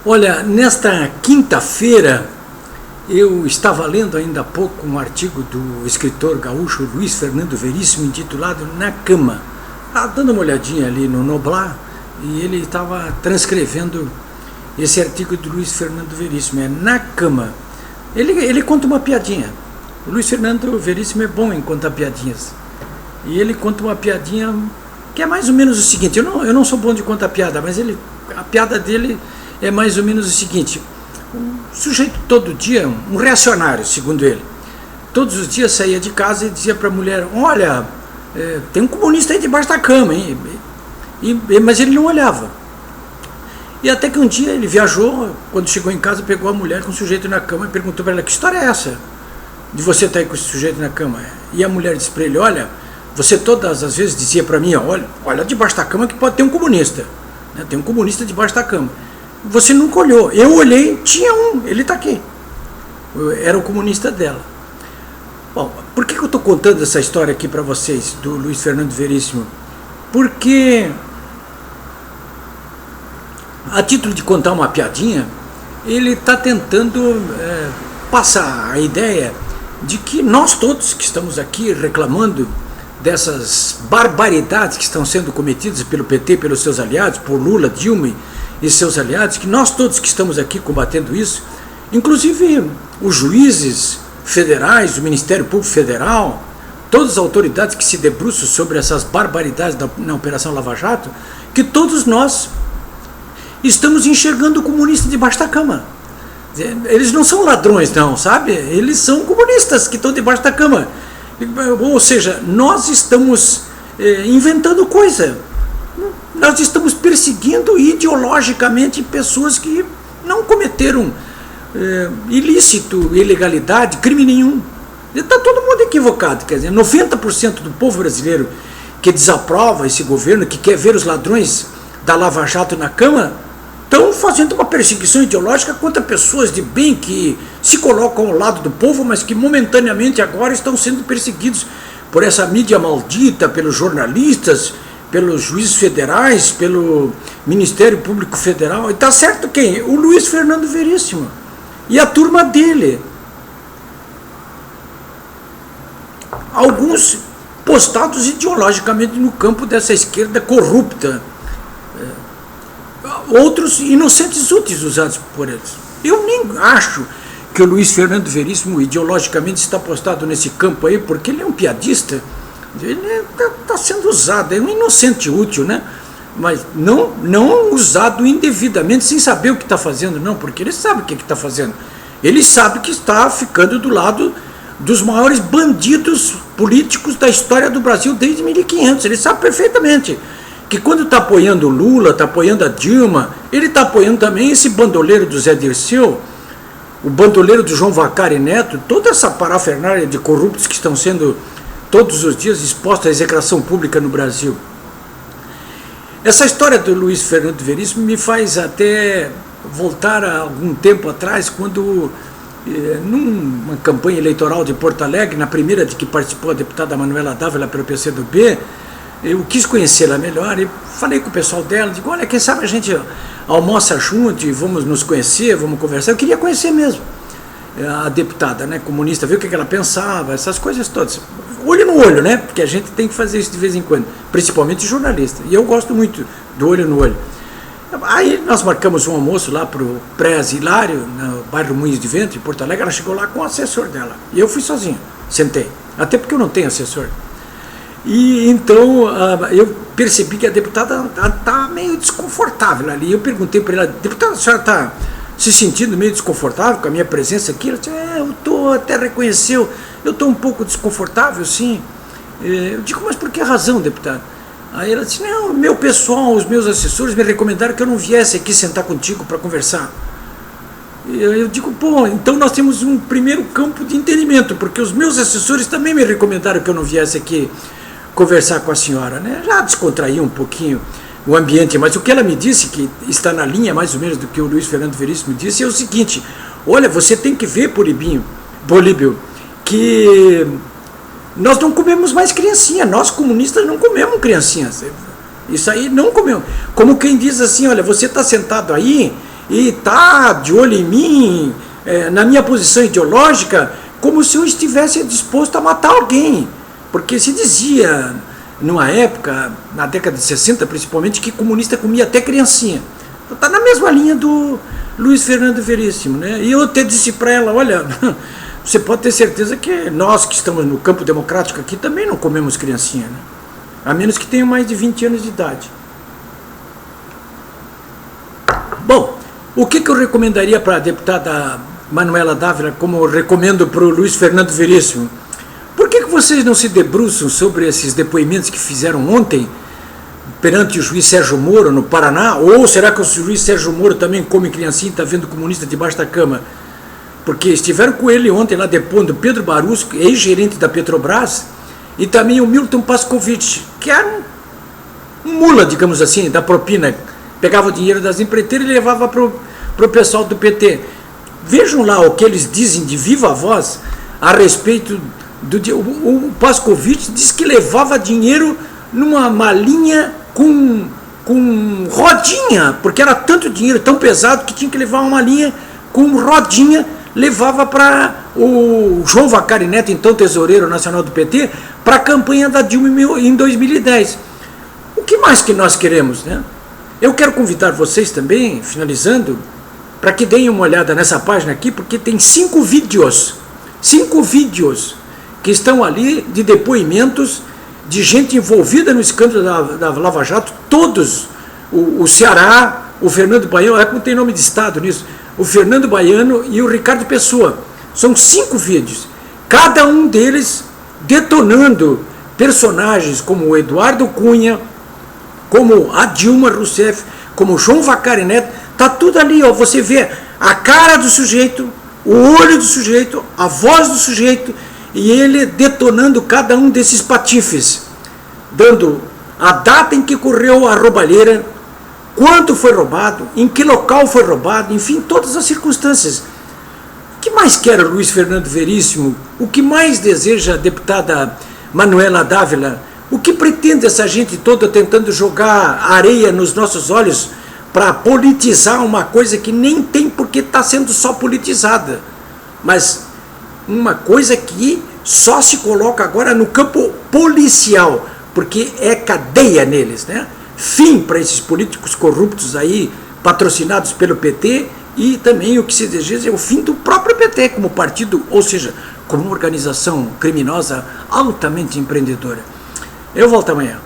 Olha, nesta quinta-feira eu estava lendo ainda há pouco um artigo do escritor gaúcho Luiz Fernando Veríssimo intitulado Na Cama. Estava dando uma olhadinha ali no Noblar e ele estava transcrevendo esse artigo do Luiz Fernando Veríssimo, é Na Cama. Ele conta uma piadinha. O Luiz Fernando Veríssimo é bom em contar piadinhas. E ele conta uma piadinha que é mais ou menos o seguinte, eu não sou bom de contar piada, mas a piada dele é mais ou menos o seguinte: o sujeito todo dia, um reacionário, segundo ele, todos os dias saía de casa e dizia para a mulher: olha, tem um comunista aí debaixo da cama, hein? Mas ele não olhava. E até que um dia ele viajou, quando chegou em casa, pegou a mulher com o sujeito na cama e perguntou para ela: que história é essa de você estar aí com esse sujeito na cama? E a mulher disse para ele: olha, você todas as vezes dizia para mim: olha debaixo da cama que pode ter um comunista, né? Tem um comunista debaixo da cama. Você nunca olhou. Eu olhei, tinha um, ele está aqui. Era o comunista dela. Bom, por que eu estou contando essa história aqui para vocês, do Luiz Fernando Veríssimo? Porque, a título de contar uma piadinha, ele está tentando passar a ideia de que nós todos que estamos aqui reclamando dessas barbaridades que estão sendo cometidas pelo PT, pelos seus aliados, por Lula, Dilma e seus aliados, que nós todos que estamos aqui combatendo isso, inclusive os juízes federais, o Ministério Público Federal, todas as autoridades que se debruçam sobre essas barbaridades na Operação Lava Jato, que todos nós estamos enxergando o comunista debaixo da cama. Eles não são ladrões, não, sabe? Eles são comunistas que estão debaixo da cama. Ou seja, nós estamos inventando coisa. Nós estamos perseguindo ideologicamente pessoas que não cometeram ilícito, ilegalidade, crime nenhum. Está todo mundo equivocado. Quer dizer, 90% do povo brasileiro que desaprova esse governo, que quer ver os ladrões da Lava Jato na cama, estão fazendo uma perseguição ideológica contra pessoas de bem que se colocam ao lado do povo, mas que momentaneamente agora estão sendo perseguidos por essa mídia maldita, pelos jornalistas, pelos juízes federais, pelo Ministério Público Federal. E está certo quem? O Luiz Fernando Veríssimo e a turma dele. Alguns postados ideologicamente no campo dessa esquerda corrupta. Outros inocentes úteis usados por eles. Eu nem acho que o Luiz Fernando Veríssimo ideologicamente está postado nesse campo aí, porque ele é um piadista. Ele está sendo usado, é um inocente útil, né? Mas não usado indevidamente, sem saber o que está fazendo, não, porque ele sabe o que está fazendo. Ele sabe que está ficando do lado dos maiores bandidos políticos da história do Brasil desde 1500. Ele sabe perfeitamente que quando está apoiando o Lula, está apoiando a Dilma, ele está apoiando também esse bandoleiro do Zé Dirceu, o bandoleiro do João Vacari Neto, toda essa parafernália de corruptos que estão sendo todos os dias exposta à execração pública no Brasil. Essa história do Luiz Fernando Veríssimo me faz até voltar a algum tempo atrás, quando, numa campanha eleitoral de Porto Alegre, na primeira de que participou a deputada Manuela Dávila pelo PCdoB, eu quis conhecê-la melhor e falei com o pessoal dela, digo: olha, quem sabe a gente almoça junto e vamos nos conhecer, vamos conversar. Eu queria conhecer mesmo a deputada, né, comunista, ver o que ela pensava, essas coisas todas. Olho no olho, né? Porque a gente tem que fazer isso de vez em quando, principalmente jornalista. E eu gosto muito do olho no olho. Aí nós marcamos um almoço lá para o Prez Hilário, no bairro Moinhos de Vento, em Porto Alegre. Ela chegou lá com o assessor dela. E eu fui sozinho, sentei. Até porque eu não tenho assessor. E então eu percebi que a deputada está meio desconfortável ali. Eu perguntei para ela: deputada, a senhora está se sentindo meio desconfortável com a minha presença aqui? Ela disse: eu estou, até reconheceu, eu estou um pouco desconfortável, sim. Eu digo: mas por que razão, deputado? Aí ela disse: não, meu pessoal, os meus assessores me recomendaram que eu não viesse aqui sentar contigo para conversar. Eu digo: pô, então nós temos um primeiro campo de entendimento, porque os meus assessores também me recomendaram que eu não viesse aqui conversar com a senhora, né? Já descontraí um pouquinho o ambiente, mas o que ela me disse, que está na linha mais ou menos do que o Luiz Fernando Veríssimo disse, é o seguinte: olha, você tem que ver, Políbio, que nós não comemos mais criancinha, nós comunistas não comemos criancinhas, isso aí não comemos. Como quem diz assim: olha, você está sentado aí e está de olho em mim, na minha posição ideológica, como se eu estivesse disposto a matar alguém. Porque se dizia, numa época, na década de 60 principalmente, que comunista comia até criancinha. Está na mesma linha do Luiz Fernando Veríssimo, né? E eu até disse para ela, olha, você pode ter certeza que nós que estamos no campo democrático aqui também não comemos criancinha, né? A menos que tenham mais de 20 anos de idade. Bom, o que eu recomendaria para a deputada Manuela Dávila, como eu recomendo para o Luiz Fernando Veríssimo? Por que vocês não se debruçam sobre esses depoimentos que fizeram ontem perante o juiz Sérgio Moro, no Paraná? Ou será que o juiz Sérgio Moro também come criancinha e está vendo comunista debaixo da cama? Porque estiveram com ele ontem lá depondo Pedro Barusco, ex-gerente da Petrobras, e também o Milton Pascovitch, que era um mula, digamos assim, da propina. Pegava o dinheiro das empreiteiras e levava para o pessoal do PT. Vejam lá o que eles dizem de viva voz a respeito o Pascovitch diz que levava dinheiro numa malinha com rodinha, porque era tanto dinheiro, tão pesado, que tinha que levar uma malinha com rodinha, levava para o João Vacari Neto, então tesoureiro nacional do PT, para a campanha da Dilma em 2010. O que mais que nós queremos, né? Eu quero convidar vocês também, finalizando, para que deem uma olhada nessa página aqui, porque tem 5 vídeos que estão ali de depoimentos de gente envolvida no escândalo da Lava Jato, todos, o Ceará, o Fernando Baiano, não tem nome de estado nisso, o Fernando Baiano e o Ricardo Pessoa. São 5 vídeos, cada um deles detonando personagens como o Eduardo Cunha, como a Dilma Rousseff, como o João Vacari Neto. Está tudo ali, ó, você vê a cara do sujeito, o olho do sujeito, a voz do sujeito, e ele detonando cada um desses patifes, dando a data em que ocorreu a roubalheira, quanto foi roubado, em que local foi roubado, enfim, todas as circunstâncias. O que mais quer o Luiz Fernando Veríssimo? O que mais deseja a deputada Manuela Dávila? O que pretende essa gente toda tentando jogar areia nos nossos olhos para politizar uma coisa que nem tem porque está sendo só politizada, mas uma coisa que só se coloca agora no campo policial, porque é cadeia neles, né? Fim para esses políticos corruptos aí, patrocinados pelo PT, e também o que se deseja é o fim do próprio PT como partido, ou seja, como organização criminosa altamente empreendedora. Eu volto amanhã.